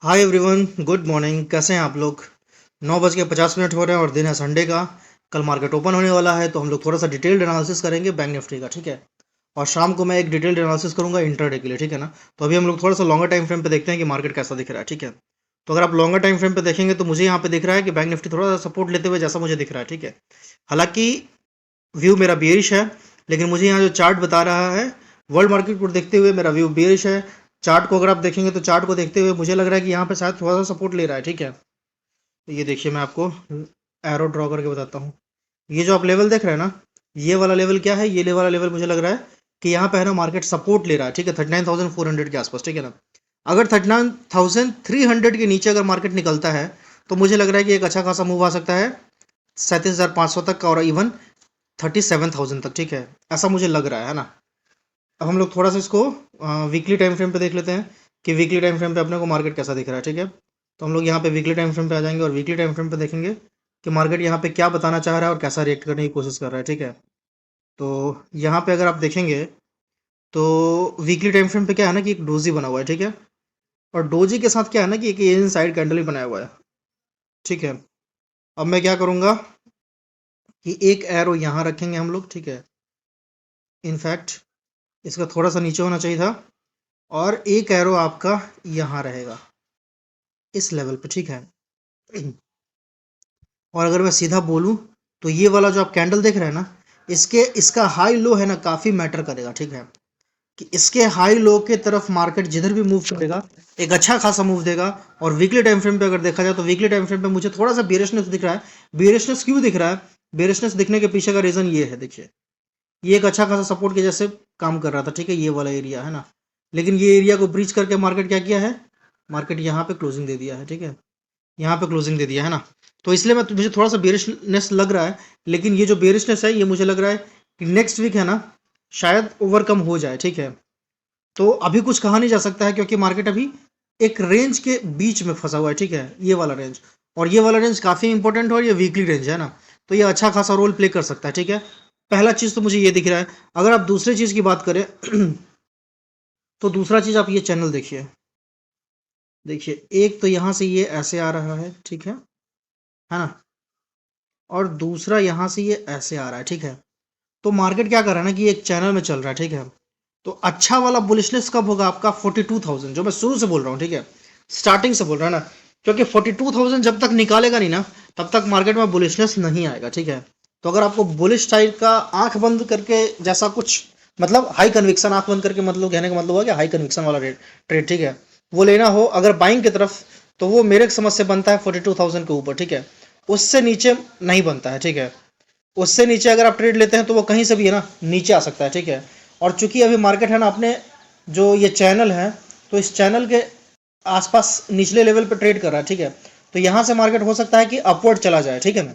Hi everyone, good morning. कैसे हैं आप लोग? 9:50 हो रहे हैं और दिन है संडे का। कल मार्केट ओपन होने वाला है तो हम लोग थोड़ा सा डिटेल्ड एनालिसिस करेंगे बैंक निफ्टी का, ठीक है। और शाम को मैं एक डिटेल्ड एनालिसिस करूंगा इंटरडे के लिए, ठीक है ना। तो अभी हम लोग थोड़ा सा लॉन्गर टाइम फ्रेम पे देखते हैं कि मार्केट कैसा दिख रहा है, ठीक है। तो अगर आप लॉन्गर टाइम फ्रेम पे देखेंगे तो मुझे यहाँ पे दिख रहा है कि बैंक निफ्टी थोड़ा सा सपोर्ट लेते हुए जैसा मुझे दिख रहा है, ठीक है। हालांकि व्यू मेरा बेयरिश है, लेकिन मुझे यहाँ जो चार्ट बता रहा है वर्ल्ड मार्केट को देखते हुए मेरा व्यू बेयरिश है। चार्ट को अगर आप देखेंगे तो चार्ट को देखते हुए मुझे लग रहा है कि यहाँ पे शायद थोड़ा सा सपोर्ट ले रहा है, ठीक है। तो ये देखिए, मैं आपको एरो ड्रॉ करके बताता हूँ। ये जो आप लेवल देख रहे हैं ना, ये वाला लेवल क्या है? ये वाला लेवल मुझे लग रहा है कि यहाँ पे है ना मार्केट सपोर्ट ले रहा है, ठीक है, 39,400 के आसपास, ठीक है ना। अगर 39,300 के नीचे अगर मार्केट निकलता है तो मुझे लग रहा है कि एक अच्छा खासा मूव आ सकता है 37,500 तक का, और इवन 37,000 तक, ठीक है। ऐसा मुझे लग रहा है ना। अब हम लोग थोड़ा सा इसको वीकली टाइम फ्रेम पे देख लेते हैं कि वीकली टाइम फ्रेम पे अपने को मार्केट कैसा दिख रहा है, ठीक है। तो हम लोग यहाँ पे वीकली टाइम फ्रेम पे आ जाएंगे और वीकली टाइम फ्रेम पे देखेंगे कि मार्केट यहाँ पे क्या बताना चाह रहा है और कैसा रिएक्ट करने की कोशिश कर रहा है, ठीक है। तो यहाँ पे अगर आप देखेंगे तो वीकली टाइम फ्रेम पे क्या है ना कि एक डोजी बना हुआ है, ठीक है। और डोजी के साथ क्या है ना कि एक इनसाइड कैंडल भी बनाया हुआ है, ठीक है। अब मैं क्या करूँगा कि एक एरो यहाँ रखेंगे हम लोग, ठीक है। इनफैक्ट इसका थोड़ा सा नीचे होना चाहिए था, और एक एरो आपका यहाँ रहेगा इस लेवल पे, ठीक है। और अगर मैं सीधा बोलूँ तो ये वाला जो आप कैंडल देख रहे हैं ना, इसका हाई लो है ना काफ़ी मैटर करेगा, ठीक है। कि इसके हाई लो के तरफ मार्केट जिधर भी मूव करेगा एक अच्छा खासा मूव देगा। और वीकली टाइम फ्रेम पे अगर देखा जाए तो वीकली टाइम फ्रेम पे मुझे थोड़ा सा बेरिशनेस दिख रहा है। बेरिशनेस क्यों दिख रहा है? बेरिशनेस दिखने के पीछे का रीज़न ये है, देखिए। ये एक अच्छा खासा सपोर्ट के जैसे काम कर रहा था, ठीक है, ये वाला एरिया है ना। लेकिन ये एरिया को ब्रीच करके मार्केट क्या किया है? मार्केट यहाँ पे क्लोजिंग दे दिया है, ठीक है। यहाँ पे क्लोजिंग दे दिया है ना। तो इसलिए मुझे थोड़ा सा बेरिशनेस लग रहा है। लेकिन ये जो बेरिशनेस है ये मुझे लग रहा है कि नेक्स्ट वीक है ना शायद ओवरकम हो जाए, ठीक है। तो अभी कुछ कहा नहीं जा सकता है क्योंकि मार्केट अभी एक रेंज के बीच में फंसा हुआ है, ठीक है, ये वाला रेंज। और ये वाला रेंज काफ़ी इंपॉर्टेंट है और ये वीकली रेंज है ना। तो ये अच्छा खासा रोल प्ले कर सकता है, ठीक है। पहला चीज़ तो मुझे ये दिख रहा है। अगर आप दूसरी चीज़ की बात करें तो दूसरा चीज़ आप ये चैनल देखिए। देखिए, एक तो यहाँ से ये ऐसे आ रहा है, ठीक है ना। और दूसरा यहाँ से ये ऐसे आ रहा है, ठीक है। तो मार्केट क्या कर रहा है ना कि एक चैनल में चल रहा है, ठीक है। तो अच्छा वाला बुलिशनेस कब होगा आपका? 42,000, जो मैं शुरू से बोल रहा हूँ, ठीक है, स्टार्टिंग से बोल रहा है ना। क्योंकि 42,000 जब तक निकालेगा नहीं ना तब तक मार्केट में बुलिशनेस नहीं आएगा, ठीक है। तो अगर आपको बुलिश टाइप का आंख बंद करके जैसा कुछ, मतलब हाई कन्विक्शन आंख बंद करके, मतलब कहने का मतलब हुआ कि हाई कन्विक्शन वाला ट्रेड, ठीक है, वो लेना हो अगर बाइंग की तरफ, तो वो मेरे समझ से बनता है 42,000 के ऊपर, ठीक है। उससे नीचे नहीं बनता है, ठीक है। उससे नीचे अगर आप ट्रेड लेते हैं तो वो कहीं से भी है ना नीचे आ सकता है, ठीक है। और चूंकि अभी मार्केट है ना अपने जो ये चैनल है, तो इस चैनल के आसपास निचले लेवल पर ट्रेड कर रहा है, ठीक है। तो यहां से मार्केट हो सकता है कि अपवर्ड चला जाए, ठीक है ना।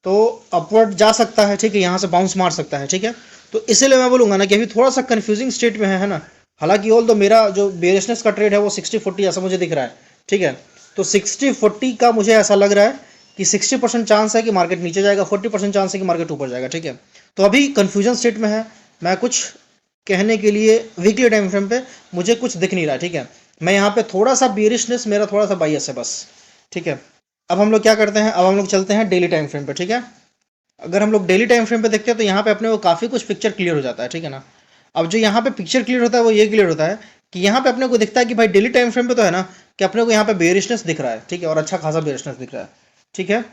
तो अपवर्ड जा सकता है, ठीक है, यहाँ से बाउंस मार सकता है, ठीक है। तो इसीलिए मैं बोलूंगा ना कि अभी थोड़ा सा कंफ्यूजिंग स्टेट में है ना। हालांकि ऑल तो मेरा जो बेरिशनेस का ट्रेड है वो 60-40 ऐसा मुझे दिख रहा है, ठीक है। तो 60-40 का मुझे ऐसा लग रहा है कि 60% चांस है कि मार्केट नीचे जाएगा, 40% चांस है कि मार्केट ऊपर जाएगा, ठीक है। तो अभी कंफ्यूजन स्टेट में है। मैं कुछ कहने के लिए वीकली टाइम फ्रेम पे मुझे कुछ दिख नहीं रहा, ठीक है। मैं यहाँ पे थोड़ा सा बेरिशनेस, मेरा थोड़ा सा बायस है बस, ठीक है। अब हम लोग क्या करते हैं, अब हम लोग चलते हैं डेली टाइम फ्रेम पे, ठीक है। अगर हम लोग डेली टाइम फ्रेम पे देखते हैं तो यहाँ पे अपने को काफ़ी कुछ पिक्चर क्लियर हो जाता है, ठीक है ना। अब जो यहाँ पे पिक्चर क्लियर होता है वो ये क्लियर होता है कि यहाँ पे अपने को दिखता है कि भाई डेली टाइम फ्रेम पे तो है ना कि अपने को यहाँ पे बेरिशनेस दिख रहा है, ठीक है, और अच्छा खासा बेरिशनेस दिख रहा है, ठीक है।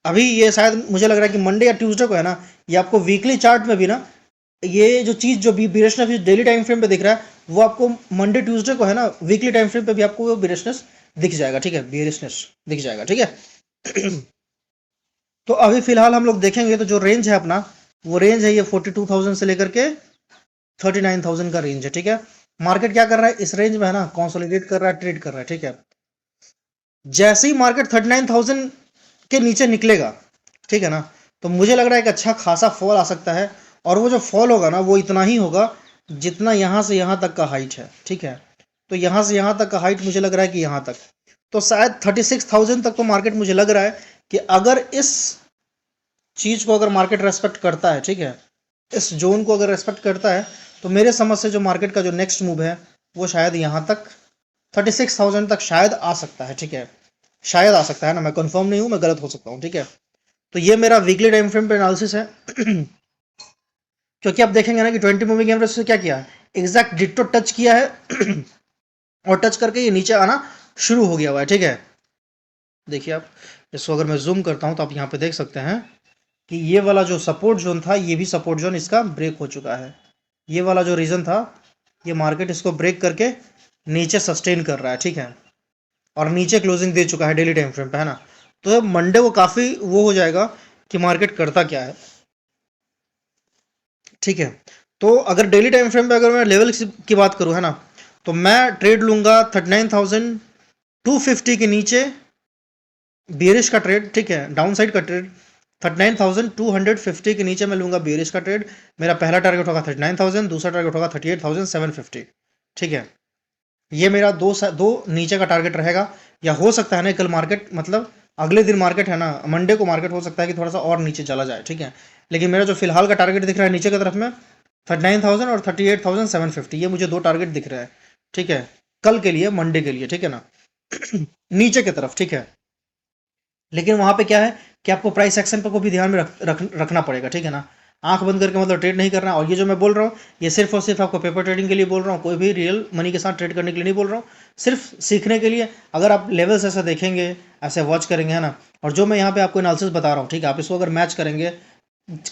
अभी ये शायद मुझे लग रहा है कि मंडे या ट्यूसडे को है ना, ये आपको वीकली चार्ट में भी ना ये जो चीज़ जो भी बेरिशनेस डेली टाइम फ्रेम पे दिख रहा है वो आपको मंडे ट्यूसडे को है ना वीकली टाइम फ्रेम पे भी आपको वो बेरिशनेस दिख जाएगा, ठीक है, बेरिशनेस दिख जाएगा, ठीक है। तो अभी फिलहाल हम लोग देखेंगे तो जो रेंज है अपना, वो रेंज है ये 42,000 से लेकर के 39,000 का रेंज है, ठीक है। मार्केट क्या कर रहा है इस रेंज में है ना, कंसोलिडेट कर रहा है, ट्रेड कर रहा है, ठीक है। जैसे ही मार्केट 39,000 के नीचे निकलेगा, ठीक है ना, तो मुझे लग रहा है कि अच्छा खासा फॉल आ सकता है। और वो जो फॉल होगा ना वो इतना ही होगा जितना यहाँ से यहाँ तक का हाइट है, ठीक है। तो यहाँ से यहाँ तक का हाइट मुझे लग रहा है कि यहाँ तक, तो शायद 36,000 तक तो मार्केट मुझे लग रहा है कि अगर इस चीज़ को अगर मार्केट रेस्पेक्ट करता है, ठीक है, इस जोन को अगर रेस्पेक्ट करता है, तो मेरे समझ से जो मार्केट का जो नेक्स्ट मूव है वो शायद यहाँ तक 36,000 तक शायद आ सकता है, ठीक है, शायद आ सकता है ना, मैं कंफर्म नहीं हूँ, मैं गलत हो सकता हूँ, ठीक है। तो ये मेरा वीकली टाइम फ्रेम पे एनालिसिस है। क्योंकि आप देखेंगे ना कि 20 मूविंग एवरेज से क्या किया है, एग्जैक्ट डिट्टो टच किया है और टच करके ये नीचे आना शुरू हो गया हुआ है, ठीक है। देखिए आप, इसको अगर मैं जूम करता हूं तो आप यहाँ पे देख सकते हैं कि ये वाला जो सपोर्ट जोन था, ये भी सपोर्ट जोन इसका ब्रेक हो चुका है। ये वाला जो रीजन था, ये मार्केट इसको ब्रेक करके नीचे सस्टेन कर रहा है, ठीक है, और नीचे क्लोजिंग दे चुका है डेली टाइम फ्रेम पे, है ना। तो मंडे को काफी वो हो जाएगा कि मार्केट करता क्या है, ठीक है। तो अगर डेली टाइम फ्रेम पे अगर मैं लेवल की बात करूं, है ना, तो मैं ट्रेड लूंगा 39,250 के नीचे बियरिश का ट्रेड, ठीक है, डाउन साइड का ट्रेड 39,250 के नीचे मैं लूंगा बियरिश का ट्रेड। मेरा पहला टारगेट होगा 39,000, दूसरा टारगेट होगा 38,750, ठीक है। ये मेरा दो नीचे का टारगेट रहेगा। या हो सकता है ना कल मार्केट, मतलब अगले दिन मार्केट है ना, मंडे को मार्केट हो सकता है कि थोड़ा सा और नीचे चला जाए, ठीक है। लेकिन मेरा जो फिलहाल का टारगेट दिख रहा है नीचे की तरफ में 39,000 और 38,750, ये मुझे दो टारगेट दिख रहा है, ठीक है, कल के लिए, मंडे के लिए, ठीक है ना। नीचे की तरफ, ठीक है। लेकिन वहां पे क्या है कि आपको प्राइस एक्शन पर को भी ध्यान में रखना पड़ेगा, ठीक है ना। आंख बंद करके मतलब ट्रेड नहीं करना। और ये जो मैं बोल रहा हूँ, ये सिर्फ और सिर्फ आपको पेपर ट्रेडिंग के लिए बोल रहा हूँ, कोई भी रियल मनी के साथ ट्रेड करने के लिए नहीं बोल रहा हूँ, सिर्फ सीखने के लिए। अगर आप लेवल्स ऐसा देखेंगे, ऐसे वॉच करेंगे, है ना, और जो मैं यहाँ पे आपको एनालिसिस बता रहा हूँ, ठीक है, आप इसको अगर मैच करेंगे,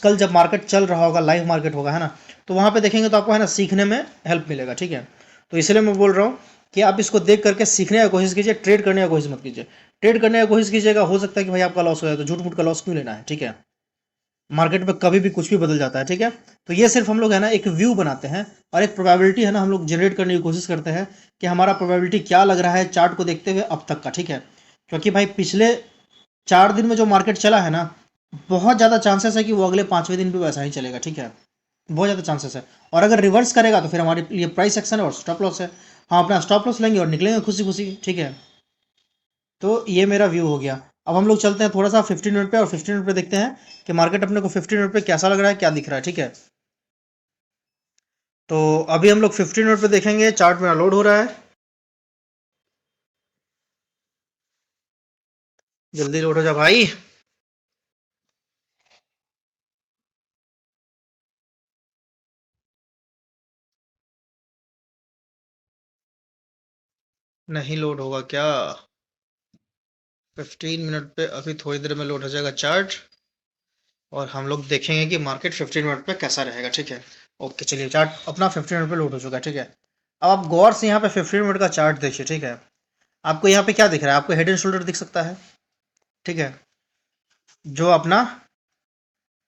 कल जब मार्केट चल रहा होगा, लाइव मार्केट होगा, है ना, तो वहां पे देखेंगे तो आपको, है ना, सीखने में हेल्प मिलेगा, ठीक है। तो इसलिए मैं बोल रहा हूँ कि आप इसको देख करके सीखने की कोशिश कीजिए, ट्रेड करने की कोशिश मत कीजिए। ट्रेड करने की कोशिश कीजिएगा, हो सकता है कि भाई आपका लॉस हो जाए, तो झूठ मूठ का लॉस क्यों लेना है, ठीक है। मार्केट में कभी भी कुछ भी बदल जाता है, ठीक है। तो ये सिर्फ हम लोग, है ना, एक व्यू बनाते हैं और एक प्रोबेबिलिटी, है ना, हम लोग जनरेट करने की कोशिश करते हैं कि हमारा प्रोबेबिलिटी क्या लग रहा है चार्ट को देखते हुए अब तक का, ठीक है। क्योंकि भाई पिछले 4 दिन में जो मार्केट चला है ना, बहुत ज़्यादा चांसेस है कि वो अगले 5वें दिन भी वैसा ही चलेगा, ठीक है, बहुत ज़्यादा चांसेस है। और अगर रिवर्स करेगा तो फिर हमारे लिए प्राइस एक्शन है और स्टॉप लॉस है। हम अपना स्टॉप लॉस लेंगे और निकलेंगे खुशी खुशी, ठीक है। तो ये मेरा व्यू हो गया। अब हम लोग चलते हैं थोड़ा सा 15 मिनट पे, और 15 मिनट पे देखते हैं कि मार्केट अपने को 15 मिनट पे कैसा लग रहा है, क्या दिख रहा है, ठीक है। तो अभी हम लोग 15 मिनट पे देखेंगे, चार्ट मेरा लोड हो रहा है, जल्दी लोड हो जा भाई। नहीं लोड होगा क्या? 15 मिनट पे अभी थोड़ी देर में लोड हो जाएगा चार्ट, और हम लोग देखेंगे कि मार्केट 15 मिनट पे कैसा रहेगा, ठीक है। ओके, चलिए, चार्ट अपना 15 मिनट पे लोड हो चुका है, ठीक है। अब आप गौर से यहाँ पे 15 मिनट का चार्ट देखिए, ठीक है। आपको यहाँ पे क्या दिख रहा है? आपको हेड एंड शोल्डर दिख सकता है, ठीक है, जो अपना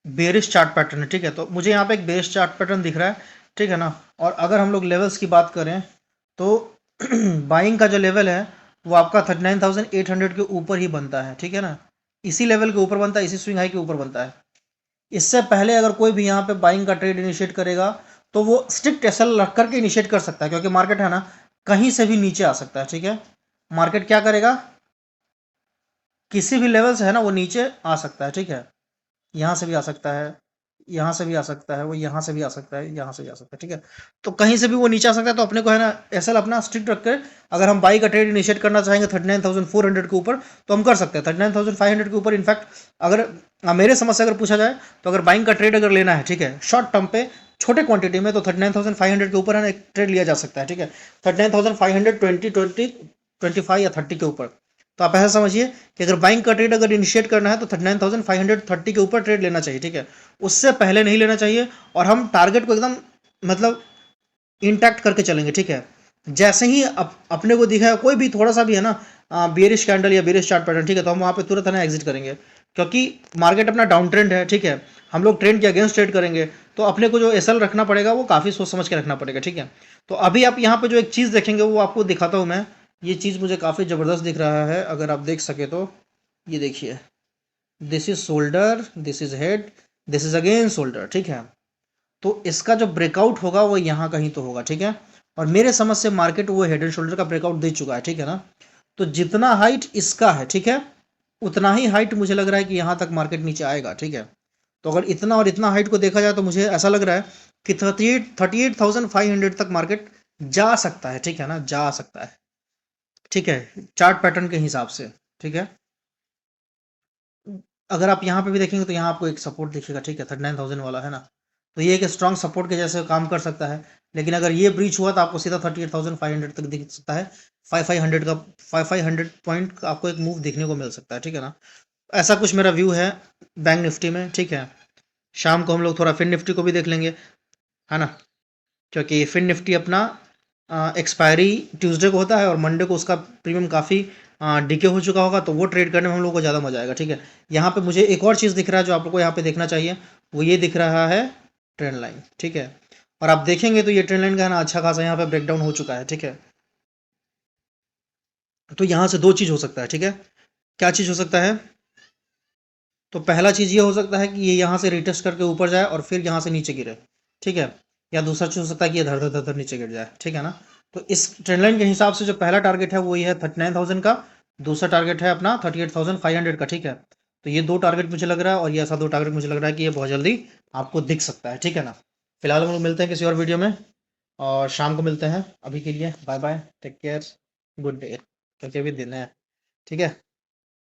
बेरिश चार्ट पैटर्न है, ठीक है। तो मुझे यहाँ पे एक बेरिश चार्ट पैटर्न दिख रहा है, ठीक है ना। और अगर हम लोग लेवल्स की बात करें तो बाइंग का जो लेवल है वो आपका 39,800 के ऊपर ही बनता है, ठीक है ना। इसी लेवल के ऊपर बनता है, इसी स्विंग हाई के ऊपर बनता है। इससे पहले अगर कोई भी यहाँ पे बाइंग का ट्रेड इनिशिएट करेगा तो वो स्ट्रिक्ट एसएल रख करके इनिशिएट कर सकता है, क्योंकि मार्केट, है ना, कहीं से भी नीचे आ सकता है, ठीक है। मार्केट क्या करेगा, किसी भी लेवल से, है ना, वो नीचे आ सकता है, ठीक है। यहाँ से भी आ सकता है, यहाँ से भी आ सकता है, वो यहाँ से भी आ सकता है, यहाँ से भी आ सकता है, ठीक है। तो कहीं से भी वो नीचे आ सकता है। तो अपने को, है ना, एसएल अपना स्ट्रिक्ट रख कर अगर हम बाई का ट्रेड इनिशिएट करना चाहेंगे 39,400 के ऊपर, तो हम कर सकते हैं 39,500 के ऊपर। इनफैक्ट अगर मेरे समझ से अगर पूछा जाए तो अगर बाइंग का ट्रेड अगर लेना है, ठीक है, शॉर्ट टर्म पे छोटे क्वांटिटी में, तो 39,500 के ऊपर, है ना, एक ट्रेड लिया जा सकता है, ठीक है। 39,500 25 या 30 के ऊपर। तो आप ऐसा समझिए कि अगर बाइंग का ट्रेड अगर इनिशिएट करना है तो 39,530 के ऊपर ट्रेड लेना चाहिए, ठीक है, उससे पहले नहीं लेना चाहिए। और हम टारगेट को एकदम, मतलब, इंटैक्ट करके चलेंगे, ठीक है। जैसे ही अपने को दिखा कोई भी थोड़ा सा भी, है ना, बेरिश कैंडल या बेरिश चार्ट पैटर्न, ठीक है, तो हम वहां पे तुरंत, है ना, एग्जिट करेंगे। क्योंकि मार्केट अपना डाउन ट्रेंड है, ठीक है, हम लोग ट्रेंड के अगेंस्ट ट्रेड करेंगे। तो अपने को जो एसएल रखना पड़ेगा वो काफ़ी सोच समझ के रखना पड़ेगा, ठीक है। तो अभी आप यहाँ पे जो एक चीज़ देखेंगे वो आपको दिखाता हूँ मैं। ये चीज़ मुझे काफ़ी ज़बरदस्त दिख रहा है, अगर आप देख सके तो। ये देखिए, this is shoulder, this is head, this is again shoulder, ठीक है। तो इसका जो ब्रेकआउट होगा वो यहाँ कहीं तो होगा, ठीक है। और मेरे समझ से मार्केट वो हेड एंड शोल्डर का ब्रेकआउट दे चुका है, ठीक है ना। तो जितना हाइट इसका है, ठीक है, उतना ही हाइट मुझे लग रहा है कि यहाँ तक मार्केट नीचे आएगा, ठीक है। तो अगर इतना और इतना हाइट को देखा जाए तो मुझे ऐसा लग रहा है कि 38,500 तक मार्केट जा सकता है, ठीक है ना, जा सकता है। ठीक है, चार्ट पैटर्न के हिसाब से, ठीक है। अगर आप यहाँ पे भी देखेंगे तो यहाँ आपको एक सपोर्ट दिखेगा, ठीक है, 39,000 वाला है ना, तो ये एक स्ट्रॉन्ग सपोर्ट के जैसे काम कर सकता है। लेकिन अगर ये ब्रीच हुआ तो आपको सीधा 38,500 तक दिख सकता है। 5,500 का 5,500 पॉइंट का आपको एक मूव देखने को मिल सकता है, ठीक है ना। ऐसा कुछ मेरा व्यू है बैंक निफ्टी में, ठीक है। शाम को हम लोग थोड़ा फिन निफ्टी को भी देख लेंगे, है ना, क्योंकि फिन निफ्टी अपना एक्सपायरी ट्यूसडे को होता है और मंडे को उसका प्रीमियम काफ़ी डीके हो चुका होगा, तो वो ट्रेड करने में हम लोग को ज़्यादा मजा आएगा, ठीक है। यहाँ पे मुझे एक और चीज़ दिख रहा है जो आप लोग को यहाँ पे देखना चाहिए, वो ये दिख रहा है ट्रेंड लाइन, ठीक है। और आप देखेंगे तो ये ट्रेंड लाइन का है ना अच्छा खासा यहाँ पे ब्रेकडाउन हो चुका है, ठीक है। तो यहाँ से दो चीज़ हो सकता है, ठीक है। क्या चीज़ हो सकता है? तो पहला चीज़ ये हो सकता है कि ये यहाँ से रिटेस्ट करके ऊपर जाए और फिर यहाँ से नीचे गिरे, ठीक है। या दूसरा चीज़ हो सकता है कि ये धर धर धर धर नीचे गिर जाए, ठीक है ना। तो इस ट्रेंड लाइन के हिसाब से जो पहला टारगेट है वो ये है 39,000 का, दूसरा टारगेट है अपना 38,500 का, ठीक है। तो ये दो टारगेट मुझे लग रहा है, और ये ऐसा दो टारगेट मुझे लग रहा है कि ये बहुत जल्दी आपको दिख सकता है, ठीक है ना। फिलहाल हम लोग मिलते हैं किसी और वीडियो में, और शाम को मिलते हैं। अभी के लिए bye bye, take care, good day, क्योंकि अभी दिन है, ठीक है।